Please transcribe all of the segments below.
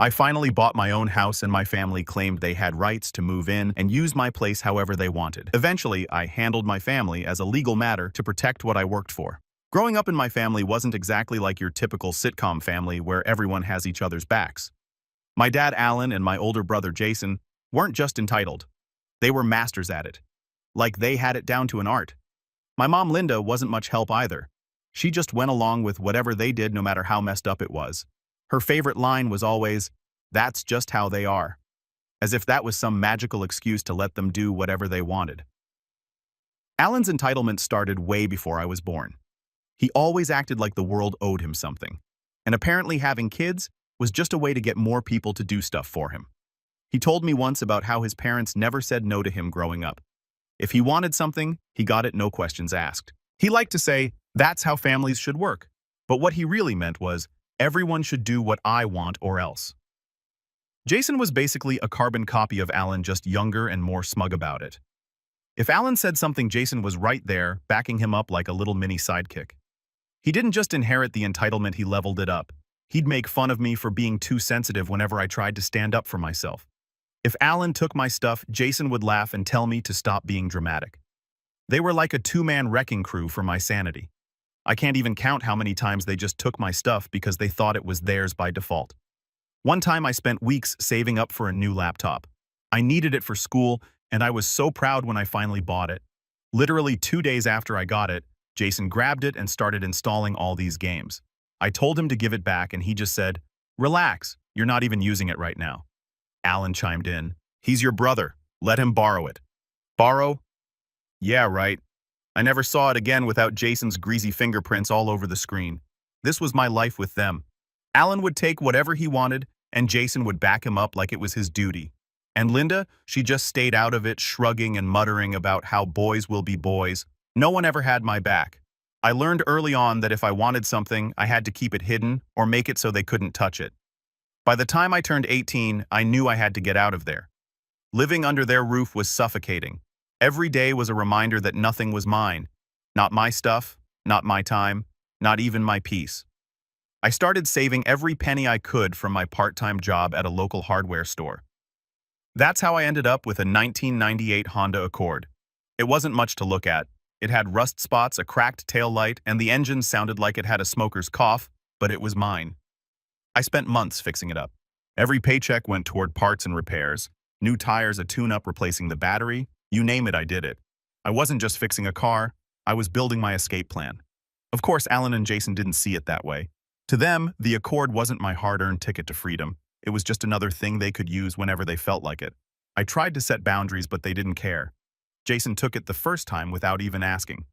I finally bought my own house and my family claimed they had rights to move in and use my place however they wanted. Eventually, I handled my family as a legal matter to protect what I worked for. Growing up in my family wasn't exactly like your typical sitcom family where everyone has each other's backs. My dad, Alan, and my older brother, Jason, weren't just entitled. They were masters at it. Like they had it down to an art. My mom, Linda, wasn't much help either. She just went along with whatever they did no matter how messed up it was. Her favorite line was always, "That's just how they are," as if that was some magical excuse to let them do whatever they wanted. Alan's entitlement started way before I was born. He always acted like the world owed him something, and apparently having kids was just a way to get more people to do stuff for him. He told me once about how his parents never said no to him growing up. If he wanted something, he got it, no questions asked. He liked to say, "That's how families should work," but what he really meant was, "Everyone should do what I want or else." Jason was basically a carbon copy of Alan, just younger and more smug about it. If Alan said something, Jason was right there, backing him up like a little mini sidekick. He didn't just inherit the entitlement, he leveled it up. He'd make fun of me for being too sensitive whenever I tried to stand up for myself. If Alan took my stuff, Jason would laugh and tell me to stop being dramatic. They were like a two-man wrecking crew for my sanity. I can't even count how many times they just took my stuff because they thought it was theirs by default. One time I spent weeks saving up for a new laptop. I needed it for school, and I was so proud when I finally bought it. Literally 2 days after I got it, Jason grabbed it and started installing all these games. I told him to give it back, and he just said, "Relax, you're not even using it right now." Alan chimed in, "He's your brother. Let him borrow it." Borrow? Yeah, right. I never saw it again without Jason's greasy fingerprints all over the screen. This was my life with them. Alan would take whatever he wanted, and Jason would back him up like it was his duty. And Linda, she just stayed out of it, shrugging and muttering about how boys will be boys. No one ever had my back. I learned early on that if I wanted something, I had to keep it hidden or make it so they couldn't touch it. By the time I turned 18, I knew I had to get out of there. Living under their roof was suffocating. Every day was a reminder that nothing was mine. Not my stuff, not my time, not even my peace. I started saving every penny I could from my part-time job at a local hardware store. That's how I ended up with a 1998 Honda Accord. It wasn't much to look at. It had rust spots, a cracked tail light, and the engine sounded like it had a smoker's cough, but it was mine. I spent months fixing it up. Every paycheck went toward parts and repairs. New tires, a tune-up, replacing the battery. You name it, I did it. I wasn't just fixing a car, I was building my escape plan. Of course, Alan and Jason didn't see it that way. To them, the Accord wasn't my hard-earned ticket to freedom. It was just another thing they could use whenever they felt like it. I tried to set boundaries, but they didn't care. Jason took it the first time without even asking.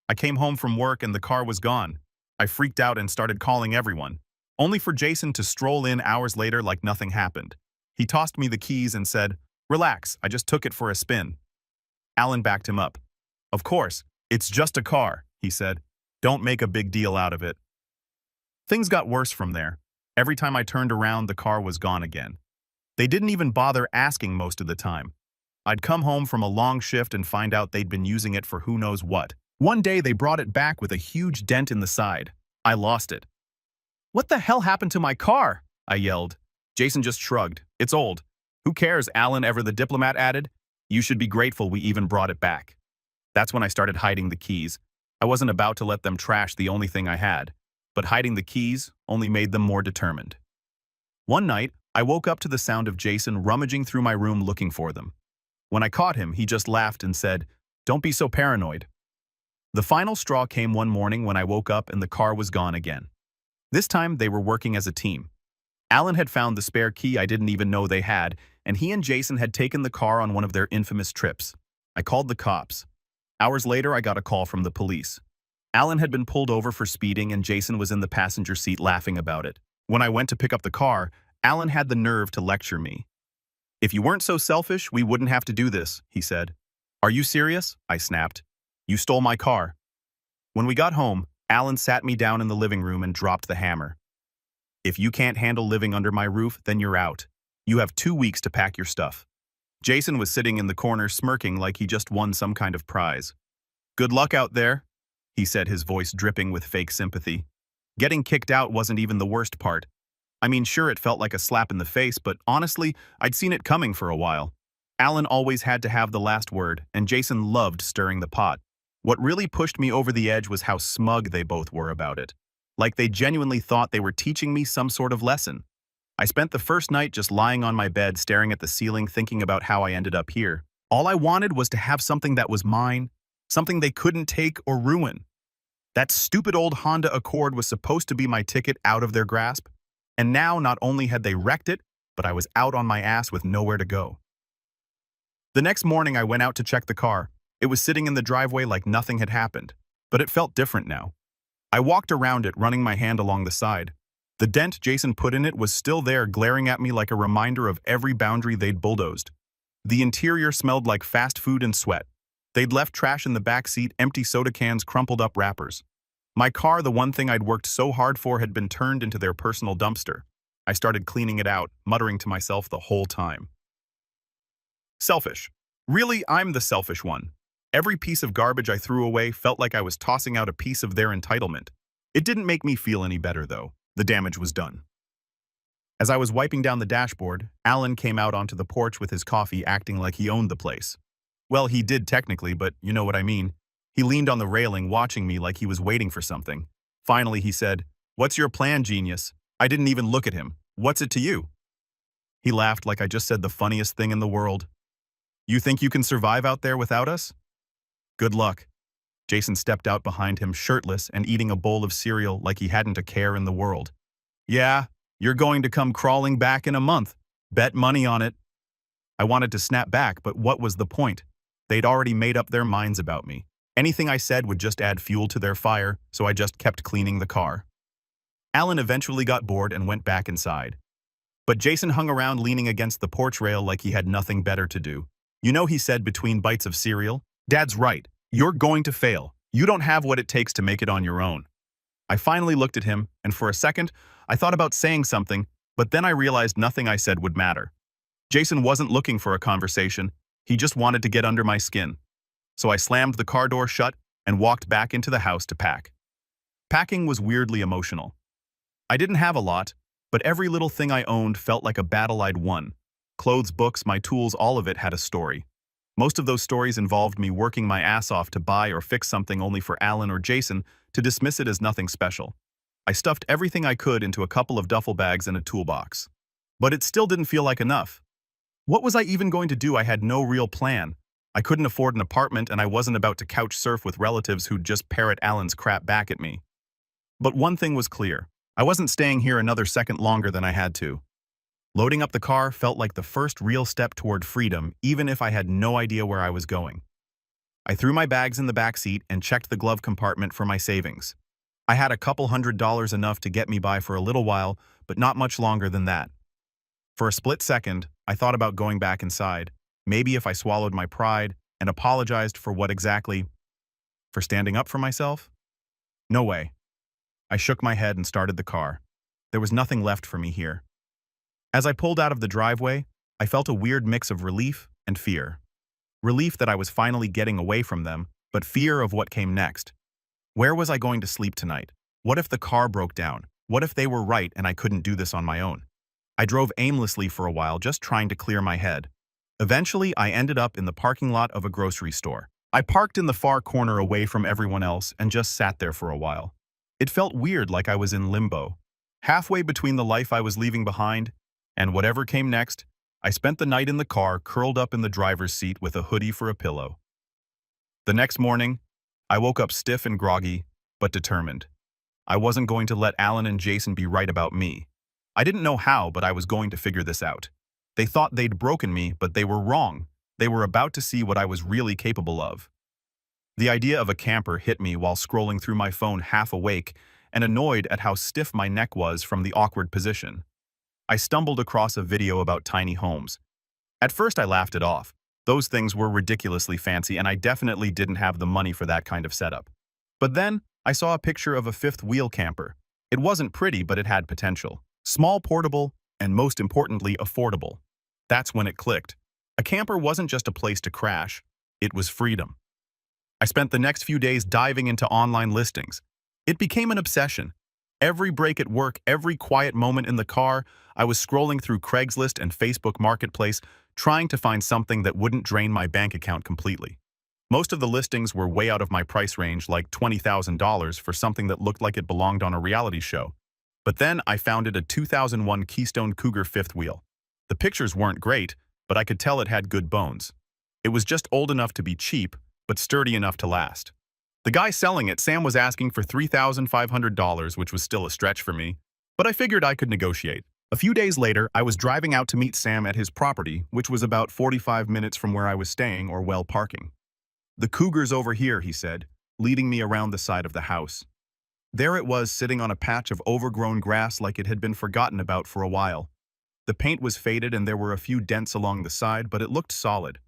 I came home from work and the car was gone. I freaked out and started calling everyone, only for Jason to stroll in hours later like nothing happened. He tossed me the keys and said, "Relax, I just took it for a spin." Alan backed him up. "Of course, it's just a car," he said. "Don't make a big deal out of it." Things got worse from there. Every time I turned around, the car was gone again. They didn't even bother asking most of the time. I'd come home from a long shift and find out they'd been using it for who knows what. One day they brought it back with a huge dent in the side. I lost it. "What the hell happened to my car?" I yelled. Jason just shrugged. "It's old. Who cares?" Alan, ever the diplomat, added. "You should be grateful we even brought it back." That's when I started hiding the keys. I wasn't about to let them trash the only thing I had, but hiding the keys only made them more determined. One night, I woke up to the sound of Jason rummaging through my room looking for them. When I caught him, he just laughed and said, "Don't be so paranoid." The final straw came one morning when I woke up and the car was gone again. This time, they were working as a team. Alan had found the spare key I didn't even know they had, and he and Jason had taken the car on one of their infamous trips. I called the cops. Hours later, I got a call from the police. Alan had been pulled over for speeding and Jason was in the passenger seat laughing about it. When I went to pick up the car, Alan had the nerve to lecture me. "If you weren't so selfish, we wouldn't have to do this," he said. "Are you serious?" I snapped. "You stole my car." When we got home, Alan sat me down in the living room and dropped the hammer. "If you can't handle living under my roof, then you're out. You have 2 weeks to pack your stuff." Jason was sitting in the corner smirking like he just won some kind of prize. "Good luck out there," he said, his voice dripping with fake sympathy. Getting kicked out wasn't even the worst part. I mean, sure, it felt like a slap in the face, but honestly, I'd seen it coming for a while. Alan always had to have the last word, and Jason loved stirring the pot. What really pushed me over the edge was how smug they both were about it. Like they genuinely thought they were teaching me some sort of lesson. I spent the first night just lying on my bed staring at the ceiling thinking about how I ended up here. All I wanted was to have something that was mine, something they couldn't take or ruin. That stupid old Honda Accord was supposed to be my ticket out of their grasp, and now not only had they wrecked it, but I was out on my ass with nowhere to go. The next morning I went out to check the car. It was sitting in the driveway like nothing had happened, but it felt different now. I walked around it, running my hand along the side. The dent Jason put in it was still there, glaring at me like a reminder of every boundary they'd bulldozed. The interior smelled like fast food and sweat. They'd left trash in the back seat, empty soda cans, crumpled up wrappers. My car, the one thing I'd worked so hard for, had been turned into their personal dumpster. I started cleaning it out, muttering to myself the whole time. Selfish. Really, I'm the selfish one. Every piece of garbage I threw away felt like I was tossing out a piece of their entitlement. It didn't make me feel any better, though. The damage was done. As I was wiping down the dashboard, Alan came out onto the porch with his coffee, acting like he owned the place. Well, he did technically, but you know what I mean. He leaned on the railing, watching me like he was waiting for something. Finally, he said, "What's your plan, genius?" I didn't even look at him. "What's it to you?" He laughed like I just said the funniest thing in the world. "You think you can survive out there without us?" "Good luck." Jason stepped out behind him, shirtless and eating a bowl of cereal like he hadn't a care in the world. "Yeah, you're going to come crawling back in a month. Bet money on it." I wanted to snap back, but what was the point? They'd already made up their minds about me. Anything I said would just add fuel to their fire, so I just kept cleaning the car. Alan eventually got bored and went back inside. But Jason hung around leaning against the porch rail like he had nothing better to do. "You know," he said between bites of cereal, "Dad's right. You're going to fail. You don't have what it takes to make it on your own." I finally looked at him, and for a second, I thought about saying something, but then I realized nothing I said would matter. Jason wasn't looking for a conversation. He just wanted to get under my skin. So I slammed the car door shut and walked back into the house to pack. Packing was weirdly emotional. I didn't have a lot, but every little thing I owned felt like a battle I'd won. Clothes, books, my tools, all of it had a story. Most of those stories involved me working my ass off to buy or fix something only for Alan or Jason to dismiss it as nothing special. I stuffed everything I could into a couple of duffel bags and a toolbox. But it still didn't feel like enough. What was I even going to do? I had no real plan. I couldn't afford an apartment, and I wasn't about to couch surf with relatives who'd just parrot Alan's crap back at me. But one thing was clear. I wasn't staying here another second longer than I had to. Loading up the car felt like the first real step toward freedom, even if I had no idea where I was going. I threw my bags in the back seat and checked the glove compartment for my savings. I had a couple $100, enough to get me by for a little while, but not much longer than that. For a split second, I thought about going back inside. Maybe if I swallowed my pride and apologized for what exactly? For standing up for myself? No way. I shook my head and started the car. There was nothing left for me here. As I pulled out of the driveway, I felt a weird mix of relief and fear. Relief that I was finally getting away from them, but fear of what came next. Where was I going to sleep tonight? What if the car broke down? What if they were right and I couldn't do this on my own? I drove aimlessly for a while, just trying to clear my head. Eventually, I ended up in the parking lot of a grocery store. I parked in the far corner away from everyone else and just sat there for a while. It felt weird, like I was in limbo. Halfway between the life I was leaving behind and whatever came next, I spent the night in the car, curled up in the driver's seat with a hoodie for a pillow. The next morning, I woke up stiff and groggy, but determined. I wasn't going to let Alan and Jason be right about me. I didn't know how, but I was going to figure this out. They thought they'd broken me, but they were wrong. They were about to see what I was really capable of. The idea of a camper hit me while scrolling through my phone half awake and annoyed at how stiff my neck was from the awkward position. I stumbled across a video about tiny homes. At first I laughed it off. Those things were ridiculously fancy and I definitely didn't have the money for that kind of setup. But then I saw a picture of a fifth-wheel camper. It wasn't pretty, but it had potential. Small, portable, and most importantly, affordable. That's when it clicked. A camper wasn't just a place to crash, it was freedom. I spent the next few days diving into online listings. It became an obsession. Every break at work, every quiet moment in the car, I was scrolling through Craigslist and Facebook Marketplace, trying to find something that wouldn't drain my bank account completely. Most of the listings were way out of my price range, like $20,000 for something that looked like it belonged on a reality show. But then I found it a 2001 Keystone Cougar fifth wheel. The pictures weren't great, but I could tell it had good bones. It was just old enough to be cheap, but sturdy enough to last. The guy selling it, Sam, was asking for $3,500, which was still a stretch for me, but I figured I could negotiate. A few days later, I was driving out to meet Sam at his property, which was about 45 minutes from where I was staying or well parking. "The Cougar's over here," he said, leading me around the side of the house. There it was, sitting on a patch of overgrown grass like it had been forgotten about for a while. The paint was faded and there were a few dents along the side, but it looked solid.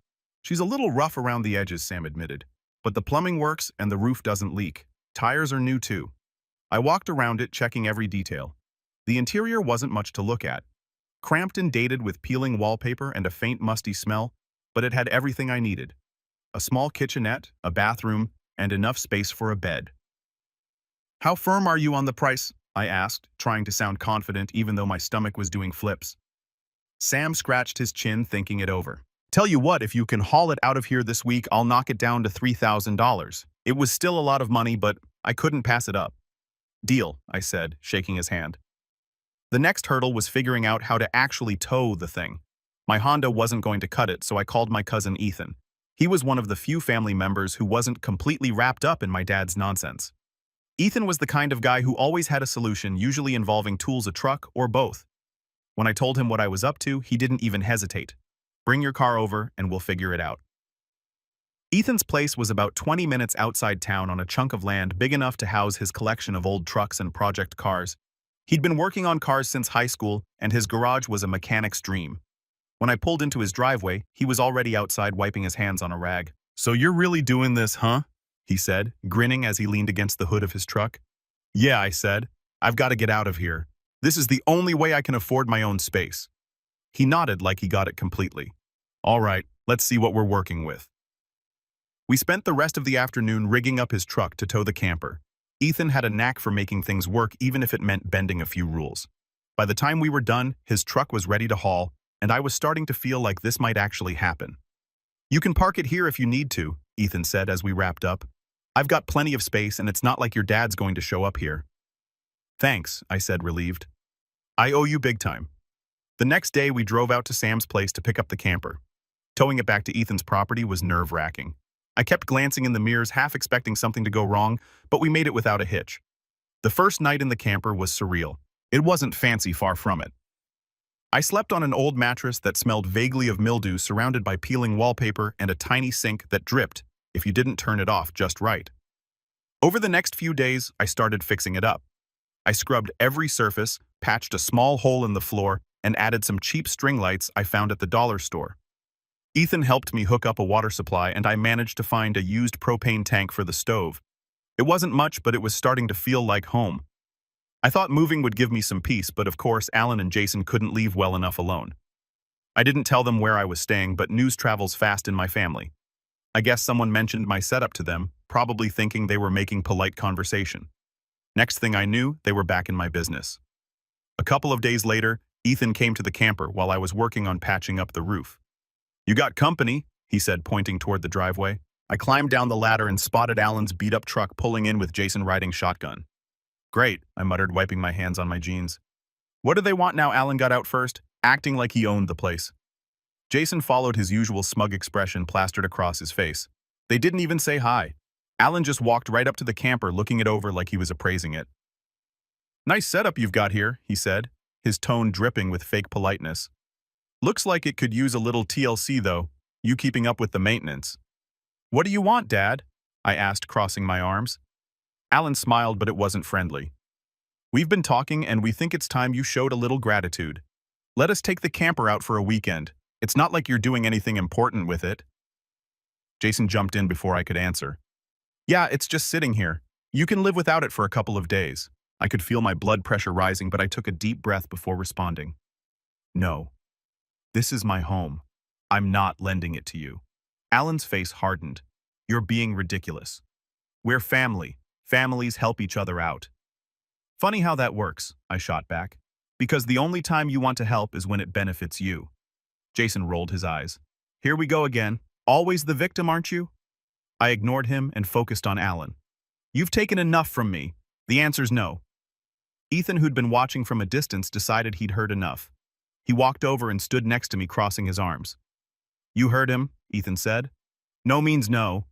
"She's a little rough around the edges," Sam admitted, "but the plumbing works and the roof doesn't leak. Tires are new too." I walked around it, checking every detail. The interior wasn't much to look at. Cramped and dated with peeling wallpaper and a faint musty smell, but it had everything I needed. A small kitchenette, a bathroom, and enough space for a bed. "How firm are you on the price?" I asked, trying to sound confident even though my stomach was doing flips. Sam scratched his chin, thinking it over. "Tell you what, if you can haul it out of here this week, I'll knock it down to $3,000. It was still a lot of money, but I couldn't pass it up." "Deal," I said, shaking his hand. The next hurdle was figuring out how to actually tow the thing. My Honda wasn't going to cut it, so I called my cousin Ethan. He was one of the few family members who wasn't completely wrapped up in my dad's nonsense. Ethan was the kind of guy who always had a solution, usually involving tools, a truck, or both. When I told him what I was up to, he didn't even hesitate. "Bring your car over and we'll figure it out." Ethan's place was about 20 minutes outside town on a chunk of land big enough to house his collection of old trucks and project cars. He'd been working on cars since high school, and his garage was a mechanic's dream. When I pulled into his driveway, he was already outside wiping his hands on a rag. "So you're really doing this, huh?" he said, grinning as he leaned against the hood of his truck. "Yeah," I said. "I've got to get out of here. This is the only way I can afford my own space." He nodded like he got it completely. "All right, let's see what we're working with." We spent the rest of the afternoon rigging up his truck to tow the camper. Ethan had a knack for making things work even if it meant bending a few rules. By the time we were done, his truck was ready to haul, and I was starting to feel like this might actually happen. "You can park it here if you need to," Ethan said as we wrapped up. "I've got plenty of space and it's not like your dad's going to show up here." "Thanks," I said, relieved. "I owe you big time." The next day we drove out to Sam's place to pick up the camper. Towing it back to Ethan's property was nerve-wracking. I kept glancing in the mirrors, half expecting something to go wrong, but we made it without a hitch. The first night in the camper was surreal. It wasn't fancy, far from it. I slept on an old mattress that smelled vaguely of mildew, surrounded by peeling wallpaper and a tiny sink that dripped if you didn't turn it off just right. Over the next few days, I started fixing it up. I scrubbed every surface, patched a small hole in the floor, and added some cheap string lights I found at the dollar store. Ethan helped me hook up a water supply, and I managed to find a used propane tank for the stove. It wasn't much, but it was starting to feel like home. I thought moving would give me some peace, but of course Alan and Jason couldn't leave well enough alone. I didn't tell them where I was staying, but news travels fast in my family. I guess someone mentioned my setup to them, probably thinking they were making polite conversation. Next thing I knew, they were back in my business. A couple of days later, Ethan came to the camper while I was working on patching up the roof. "You got company," he said, pointing toward the driveway. I climbed down the ladder and spotted Alan's beat-up truck pulling in with Jason riding shotgun. "Great," I muttered, wiping my hands on my jeans. "What do they want now?" Alan got out first, acting like he owned the place. Jason followed, his usual smug expression plastered across his face. They didn't even say hi. Alan just walked right up to the camper, looking it over like he was appraising it. "Nice setup you've got here," he said, his tone dripping with fake politeness. "Looks like it could use a little TLC, though, you keeping up with the maintenance." "What do you want, Dad?" I asked, crossing my arms. Alan smiled, but it wasn't friendly. "We've been talking, and we think it's time you showed a little gratitude. Let us take the camper out for a weekend. It's not like you're doing anything important with it." Jason jumped in before I could answer. "Yeah, it's just sitting here. You can live without it for a couple of days." I could feel my blood pressure rising, but I took a deep breath before responding. "No. This is my home. I'm not lending it to you." Alan's face hardened. "You're being ridiculous. We're family. Families help each other out." Funny how that works, I shot back. Because the only time you want to help is when it benefits you. Jason rolled his eyes. Here we go again. Always the victim, aren't you? I ignored him and focused on Alan. You've taken enough from me. The answer's no. Ethan, who'd been watching from a distance, decided he'd heard enough. He walked over and stood next to me, crossing his arms. You heard him, Ethan said. No means no.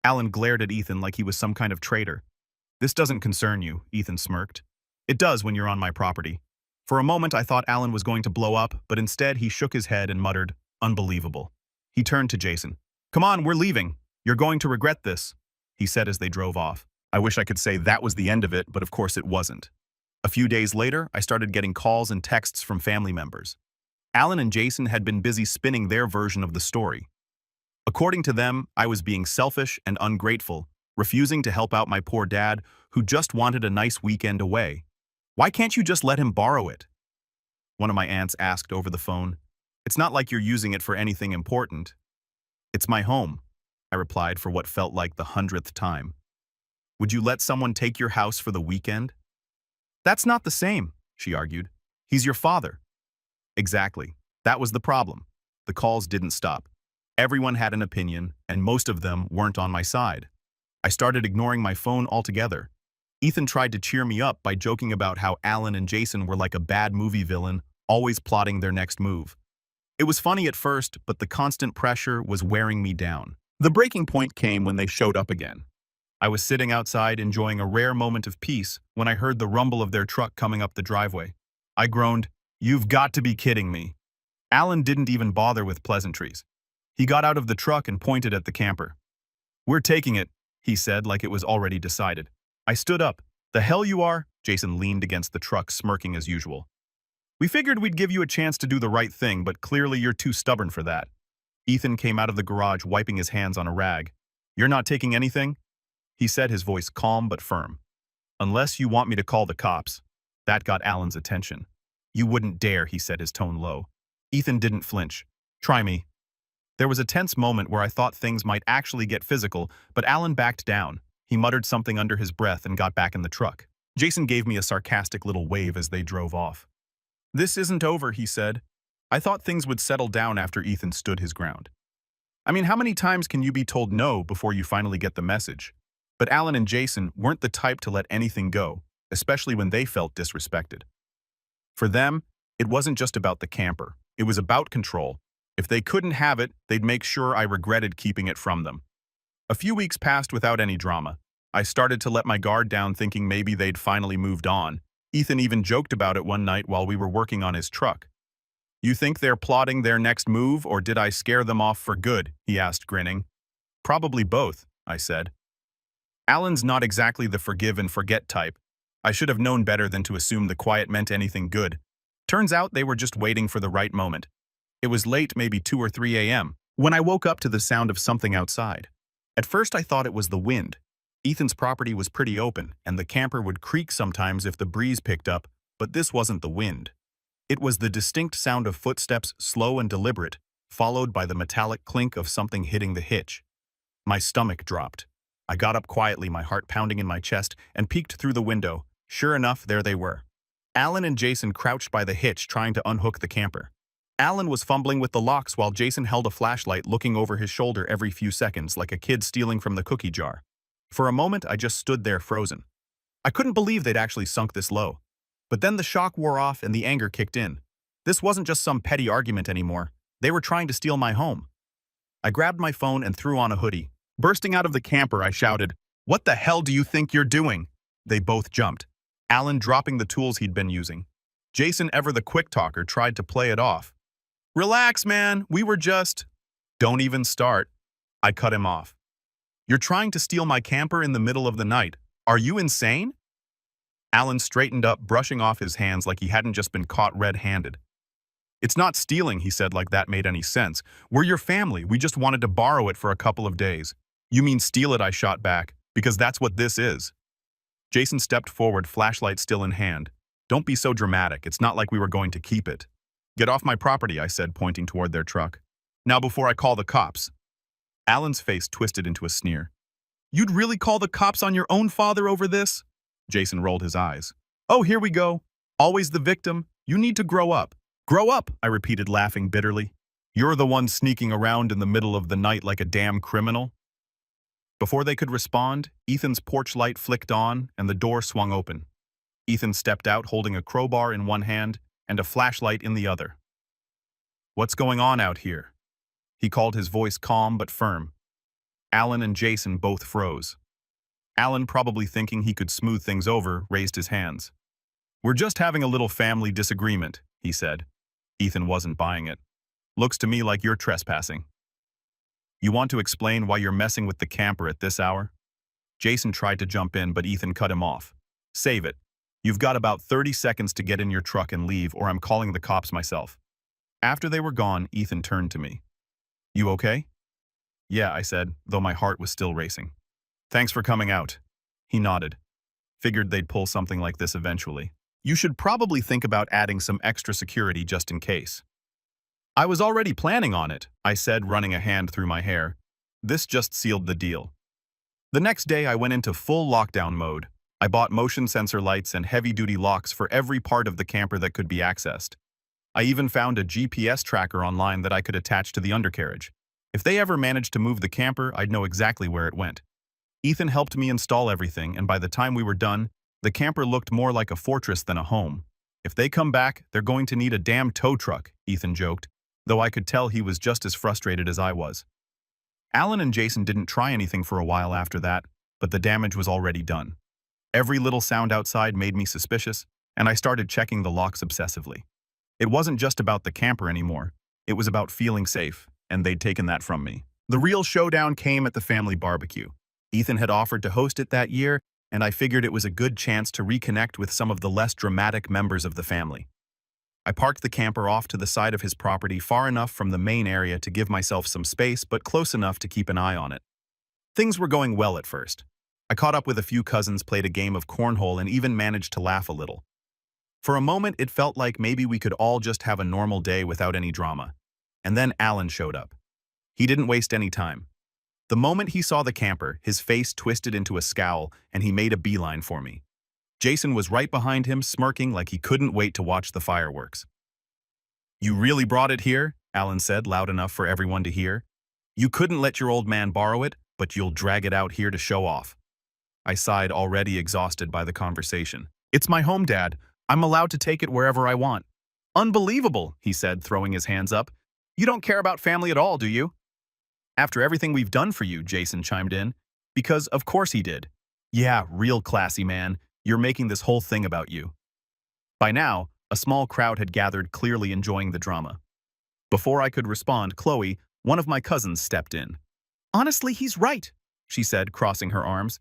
Alan glared at Ethan like he was some kind of traitor. This doesn't concern you, Ethan smirked. It does when you're on my property. For a moment I thought Alan was going to blow up, but instead he shook his head and muttered, unbelievable. He turned to Jason. Come on, we're leaving. You're going to regret this, he said as they drove off. I wish I could say that was the end of it, but of course it wasn't. A few days later, I started getting calls and texts from family members. Alan and Jason had been busy spinning their version of the story. According to them, I was being selfish and ungrateful, refusing to help out my poor dad, who just wanted a nice weekend away. Why can't you just let him borrow it? One of my aunts asked over the phone. It's not like you're using it for anything important. It's my home, I replied for what felt like the 100th time. Would you let someone take your house for the weekend? That's not the same, she argued. He's your father. Exactly. That was the problem. The calls didn't stop. Everyone had an opinion, and most of them weren't on my side. I started ignoring my phone altogether. Ethan tried to cheer me up by joking about how Alan and Jason were like a bad movie villain, always plotting their next move. It was funny at first, but the constant pressure was wearing me down. The breaking point came when they showed up again. I was sitting outside enjoying a rare moment of peace when I heard the rumble of their truck coming up the driveway. I groaned, "You've got to be kidding me." Alan didn't even bother with pleasantries. He got out of the truck and pointed at the camper. "We're taking it," he said like it was already decided. I stood up. "The hell you are?" Jason leaned against the truck, smirking as usual. "We figured we'd give you a chance to do the right thing, but clearly you're too stubborn for that." Ethan came out of the garage wiping his hands on a rag. "You're not taking anything?" He said, his voice calm but firm. "Unless you want me to call the cops." That got Alan's attention. "You wouldn't dare," he said, his tone low. Ethan didn't flinch. "Try me." There was a tense moment where I thought things might actually get physical, but Alan backed down. He muttered something under his breath and got back in the truck. Jason gave me a sarcastic little wave as they drove off. "This isn't over," he said. I thought things would settle down after Ethan stood his ground. I mean, how many times can you be told no before you finally get the message? But Alan and Jason weren't the type to let anything go, especially when they felt disrespected. For them, it wasn't just about the camper. It was about control. If they couldn't have it, they'd make sure I regretted keeping it from them. A few weeks passed without any drama. I started to let my guard down, thinking maybe they'd finally moved on. Ethan even joked about it one night while we were working on his truck. "You think they're plotting their next move, or did I scare them off for good?" he asked, grinning. "Probably both," I said. Alan's not exactly the forgive and forget type. I should have known better than to assume the quiet meant anything good. Turns out they were just waiting for the right moment. It was late, maybe 2 or 3 a.m., when I woke up to the sound of something outside. At first I thought it was the wind. Ethan's property was pretty open, and the camper would creak sometimes if the breeze picked up, but this wasn't the wind. It was the distinct sound of footsteps, slow and deliberate, followed by the metallic clink of something hitting the hitch. My stomach dropped. I got up quietly, my heart pounding in my chest, and peeked through the window. Sure enough, there they were. Alan and Jason crouched by the hitch, trying to unhook the camper. Alan was fumbling with the locks while Jason held a flashlight, looking over his shoulder every few seconds like a kid stealing from the cookie jar. For a moment, I just stood there frozen. I couldn't believe they'd actually sunk this low. But then the shock wore off and the anger kicked in. This wasn't just some petty argument anymore. They were trying to steal my home. I grabbed my phone and threw on a hoodie. Bursting out of the camper, I shouted, "What the hell do you think you're doing?" They both jumped, Alan dropping the tools he'd been using. Jason, ever the quick talker, tried to play it off. "Relax, man, we were just—" "Don't even start." I cut him off. "You're trying to steal my camper in the middle of the night. Are you insane?" Alan straightened up, brushing off his hands like he hadn't just been caught red-handed. "It's not stealing," he said, like that made any sense. "We're your family. We just wanted to borrow it for a couple of days." "You mean steal it?" I shot back. "Because that's what this is." Jason stepped forward, flashlight still in hand. "Don't be so dramatic. It's not like we were going to keep it." "Get off my property," I said, pointing toward their truck. "Now before I call the cops." Alan's face twisted into a sneer. "You'd really call the cops on your own father over this?" Jason rolled his eyes. Oh, here we go. Always the victim. You need to grow up. Grow up, I repeated, laughing bitterly. You're the one sneaking around in the middle of the night like a damn criminal. Before they could respond, Ethan's porch light flicked on and the door swung open. Ethan stepped out holding a crowbar in one hand and a flashlight in the other. What's going on out here? He called, his voice calm but firm. Alan and Jason both froze. Alan, probably thinking he could smooth things over, raised his hands. We're just having a little family disagreement, he said. Ethan wasn't buying it. Looks to me like you're trespassing. You want to explain why you're messing with the camper at this hour? Jason tried to jump in, but Ethan cut him off. Save it. You've got about 30 seconds to get in your truck and leave, or I'm calling the cops myself. After they were gone, Ethan turned to me. You okay? Yeah, I said, though my heart was still racing. Thanks for coming out. He nodded. Figured they'd pull something like this eventually. You should probably think about adding some extra security just in case. I was already planning on it, I said, running a hand through my hair. This just sealed the deal. The next day I went into full lockdown mode. I bought motion sensor lights and heavy-duty locks for every part of the camper that could be accessed. I even found a GPS tracker online that I could attach to the undercarriage. If they ever managed to move the camper, I'd know exactly where it went. Ethan helped me install everything, and by the time we were done, the camper looked more like a fortress than a home. If they come back, they're going to need a damn tow truck, Ethan joked, though I could tell he was just as frustrated as I was. Alan and Jason didn't try anything for a while after that, but the damage was already done. Every little sound outside made me suspicious, and I started checking the locks obsessively. It wasn't just about the camper anymore. It was about feeling safe, and they'd taken that from me. The real showdown came at the family barbecue. Ethan had offered to host it that year, and I figured it was a good chance to reconnect with some of the less dramatic members of the family. I parked the camper off to the side of his property, far enough from the main area to give myself some space, but close enough to keep an eye on it. Things were going well at first. I caught up with a few cousins, played a game of cornhole, and even managed to laugh a little. For a moment, it felt like maybe we could all just have a normal day without any drama. And then Alan showed up. He didn't waste any time. The moment he saw the camper, his face twisted into a scowl, and he made a beeline for me. Jason was right behind him, smirking like he couldn't wait to watch the fireworks. You really brought it here? Alan said, loud enough for everyone to hear. You couldn't let your old man borrow it, but you'll drag it out here to show off. I sighed, already exhausted by the conversation. It's my home, Dad. I'm allowed to take it wherever I want. Unbelievable, he said, throwing his hands up. You don't care about family at all, do you? After everything we've done for you, Jason chimed in. Because of course he did. Yeah, real classy, man. You're making this whole thing about you. By now, a small crowd had gathered, clearly enjoying the drama. Before I could respond, Chloe, one of my cousins, stepped in. Honestly, he's right, she said, crossing her arms.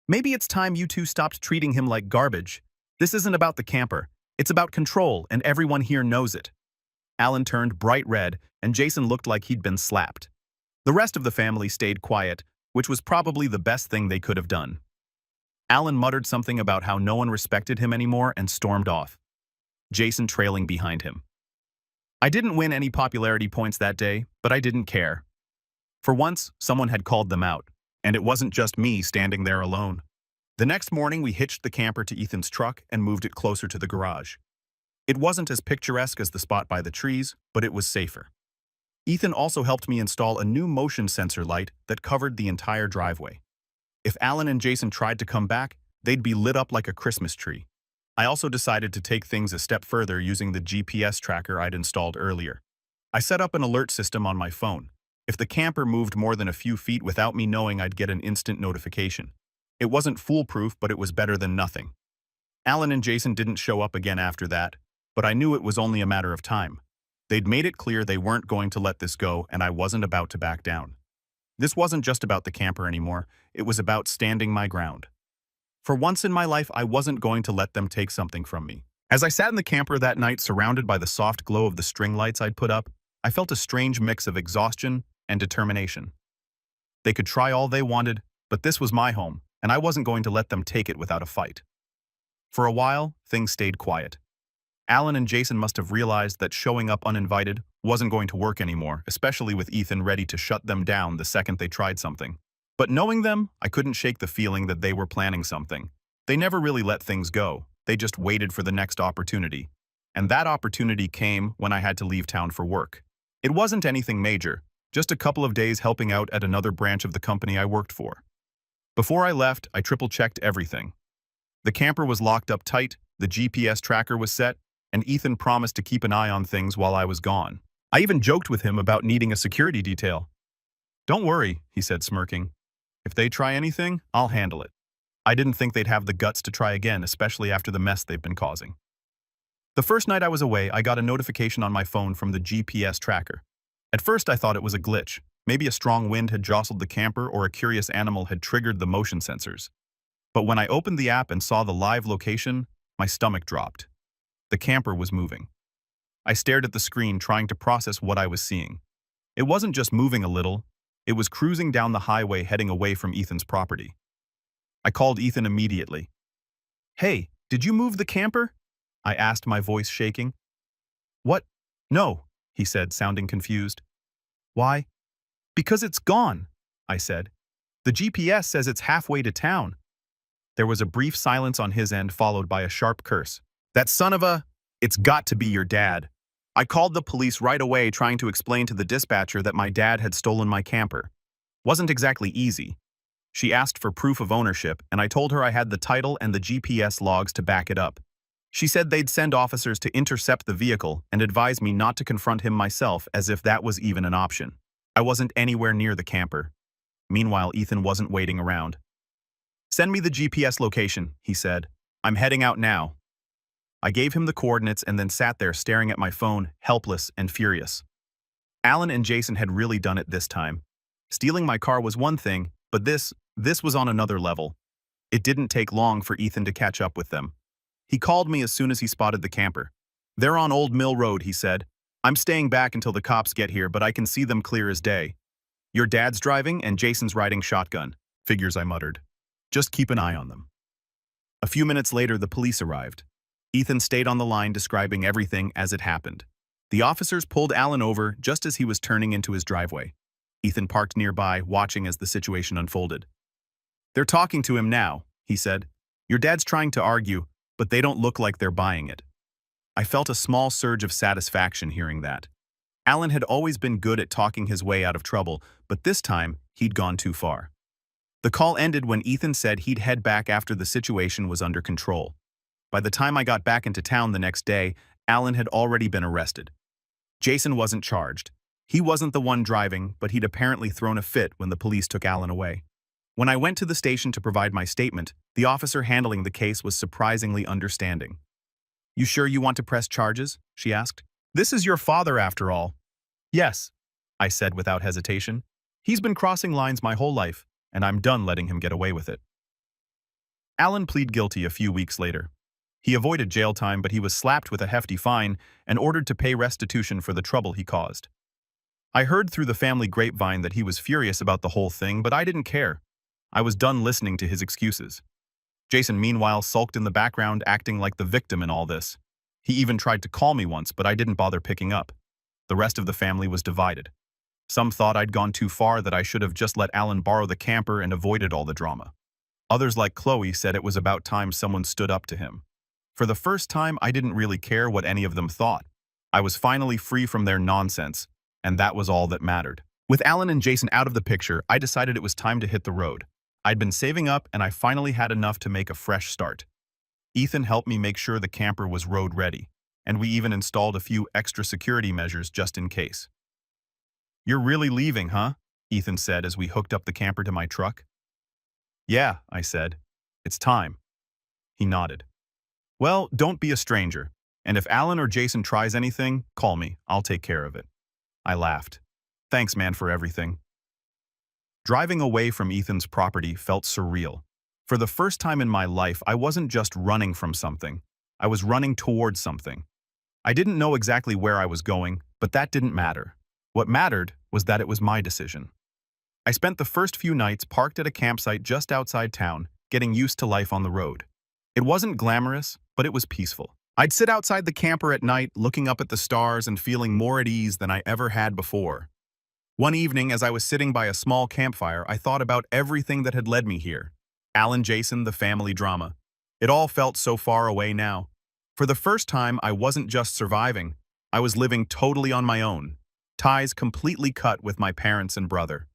Maybe it's time you two stopped treating him like garbage. This isn't about the camper. It's about control, and everyone here knows it. Alan turned bright red, and Jason looked like he'd been slapped. The rest of the family stayed quiet, which was probably the best thing they could have done. Alan muttered something about how no one respected him anymore and stormed off, Jason trailing behind him. I didn't win any popularity points that day, but I didn't care. For once, someone had called them out, and it wasn't just me standing there alone. The next morning, we hitched the camper to Ethan's truck and moved it closer to the garage. It wasn't as picturesque as the spot by the trees, but it was safer. Ethan also helped me install a new motion sensor light that covered the entire driveway. If Alan and Jason tried to come back, they'd be lit up like a Christmas tree. I also decided to take things a step further using the GPS tracker I'd installed earlier. I set up an alert system on my phone. If the camper moved more than a few feet without me knowing, I'd get an instant notification. It wasn't foolproof, but it was better than nothing. Alan and Jason didn't show up again after that, but I knew it was only a matter of time. They'd made it clear they weren't going to let this go, and I wasn't about to back down. This wasn't just about the camper anymore, it was about standing my ground. For once in my life, I wasn't going to let them take something from me. As I sat in the camper that night, surrounded by the soft glow of the string lights I'd put up, I felt a strange mix of exhaustion and determination. They could try all they wanted, but this was my home, and I wasn't going to let them take it without a fight. For a while, things stayed quiet. Alan and Jason must have realized that showing up uninvited wasn't going to work anymore, especially with Ethan ready to shut them down the second they tried something. But knowing them, I couldn't shake the feeling that they were planning something. They never really let things go. they just waited for the next opportunity. And that opportunity came when I had to leave town for work. It wasn't anything major, just a couple of days helping out at another branch of the company I worked for. Before I left, I triple-checked everything. The camper was locked up tight, the GPS tracker was set, and Ethan promised to keep an eye on things while I was gone. I even joked with him about needing a security detail. "Don't worry," he said, smirking. "If they try anything, I'll handle it." I didn't think they'd have the guts to try again, especially after the mess they've been causing. The first night I was away, I got a notification on my phone from the GPS tracker. At first I thought it was a glitch. Maybe a strong wind had jostled the camper or a curious animal had triggered the motion sensors. But when I opened the app and saw the live location, my stomach dropped. The camper was moving. I stared at the screen, trying to process what I was seeing. It wasn't just moving a little, it was cruising down the highway heading away from Ethan's property. I called Ethan immediately. "Hey, did you move the camper?" I asked, my voice shaking. "What? No," he said, sounding confused. "Why?" "Because it's gone," I said. "The GPS says it's halfway to town." There was a brief silence on his end, followed by a sharp curse. "That son of a... It's got to be your dad." I called the police right away, trying to explain to the dispatcher that my dad had stolen my camper. Wasn't exactly easy. She asked for proof of ownership, and I told her I had the title and the GPS logs to back it up. She said they'd send officers to intercept the vehicle and advise me not to confront him myself, as if that was even an option. I wasn't anywhere near the camper. Meanwhile, Ethan wasn't waiting around. "Send me the GPS location," he said. "I'm heading out now." I gave him the coordinates and then sat there staring at my phone, helpless and furious. Alan and Jason had really done it this time. Stealing my car was one thing, but this was on another level. It didn't take long for Ethan to catch up with them. He called me as soon as he spotted the camper. "They're on Old Mill Road," he said. "I'm staying back until the cops get here, but I can see them clear as day. Your dad's driving and Jason's riding shotgun." "Figures," I muttered. "Just keep an eye on them." A few minutes later, the police arrived. Ethan stayed on the line, describing everything as it happened. The officers pulled Alan over just as he was turning into his driveway. Ethan parked nearby, watching as the situation unfolded. "They're talking to him now," he said. "Your dad's trying to argue, but they don't look like they're buying it." I felt a small surge of satisfaction hearing that. Alan had always been good at talking his way out of trouble, but this time, he'd gone too far. The call ended when Ethan said he'd head back after the situation was under control. By the time I got back into town the next day, Alan had already been arrested. Jason wasn't charged. He wasn't the one driving, but he'd apparently thrown a fit when the police took Alan away. When I went to the station to provide my statement, the officer handling the case was surprisingly understanding. "You sure you want to press charges?" she asked. "This is your father, after all." "Yes," I said without hesitation. "He's been crossing lines my whole life, and I'm done letting him get away with it." Alan pleaded guilty a few weeks later. He avoided jail time, but he was slapped with a hefty fine and ordered to pay restitution for the trouble he caused. I heard through the family grapevine that he was furious about the whole thing, but I didn't care. I was done listening to his excuses. Jason, meanwhile, sulked in the background, acting like the victim in all this. He even tried to call me once, but I didn't bother picking up. The rest of the family was divided. Some thought I'd gone too far, that I should have just let Alan borrow the camper and avoided all the drama. Others, like Chloe, said it was about time someone stood up to him. For the first time, I didn't really care what any of them thought. I was finally free from their nonsense, and that was all that mattered. With Alan and Jason out of the picture, I decided it was time to hit the road. I'd been saving up, and I finally had enough to make a fresh start. Ethan helped me make sure the camper was road ready, and we even installed a few extra security measures just in case. "You're really leaving, huh?" Ethan said as we hooked up the camper to my truck. "Yeah," I said. "It's time." He nodded. "Well, don't be a stranger, and if Alan or Jason tries anything, call me. I'll take care of it." I laughed. "Thanks, man, for everything." Driving away from Ethan's property felt surreal. For the first time in my life, I wasn't just running from something. I was running towards something. I didn't know exactly where I was going, but that didn't matter. What mattered was that it was my decision. I spent the first few nights parked at a campsite just outside town, getting used to life on the road. It wasn't glamorous, but it was peaceful. I'd sit outside the camper at night, looking up at the stars and feeling more at ease than I ever had before. One evening, as I was sitting by a small campfire, I thought about everything that had led me here. Alan, Jason, the family drama. It all felt so far away now. For the first time, I wasn't just surviving. I was living totally on my own. Ties completely cut with my parents and brother.